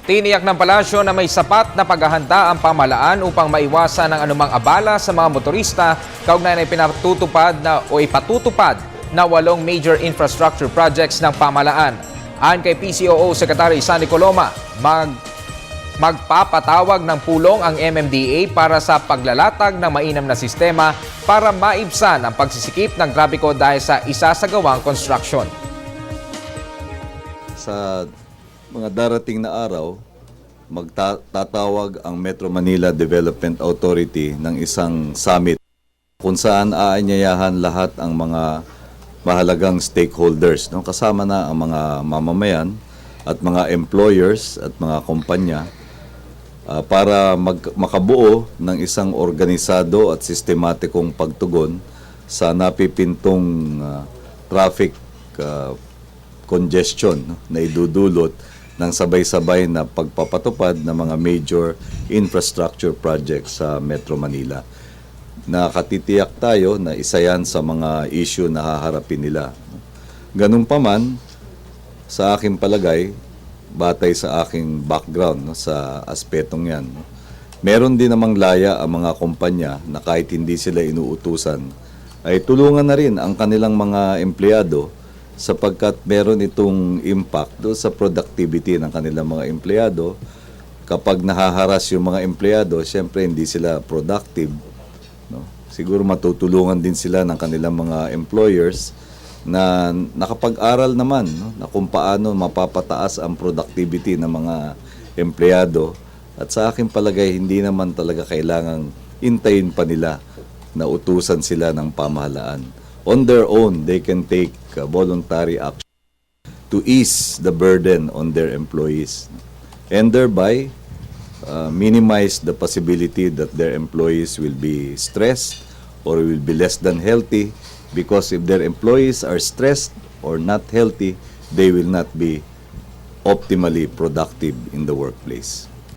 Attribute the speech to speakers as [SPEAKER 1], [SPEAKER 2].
[SPEAKER 1] Tiniyak ng palasyo na may sapat na paghahanda ang pamahalaan upang maiwasan ang anumang abala sa mga motorista kaugnay na ipatutupad na 8 major infrastructure projects ng pamahalaan. Ayon kay PCOO Secretary Sandy Coloma, magpapatawag ng pulong ang MMDA para sa paglalatag ng mainam na sistema para maibsan ang pagsisikip ng trapiko dahil sa isasagawang construction.
[SPEAKER 2] Sa mga darating na araw, magtatawag ang Metro Manila Development Authority ng isang summit kung saan aanyayahan lahat ang mga mahalagang stakeholders, no? Kasama na ang mga mamamayan at mga employers at mga kumpanya para makabuo ng isang organisado at sistematikong pagtugon sa napipintong traffic congestion, no? Na idudulot ng sabay-sabay na pagpapatupad ng mga major infrastructure projects sa Metro Manila. Nakatitiyak tayo na isa yan sa mga issue na haharapin nila. Ganun pa man, sa aking palagay, batay sa aking background, no, sa aspetong yan, no, meron din namang laya ang mga kumpanya na kahit hindi sila inuutusan, ay tulungan na rin ang kanilang mga empleyado sapagkat meron itong impact do sa productivity ng kanilang mga empleyado. Kapag nahaharas yung mga empleyado, siyempre hindi sila productive, no? Siguro matutulungan din sila ng kanilang mga employers na nakapag-aral naman, no, na kung paano mapapataas ang productivity ng mga empleyado. At sa aking palagay, hindi naman talaga kailangang intayin pa nila na utusan sila ng pamahalaan. On their own, they can take voluntary action to ease the burden on their employees and thereby minimize the possibility that their employees will be stressed or will be less than healthy, because if their employees are stressed or not healthy, they will not be optimally productive in the workplace.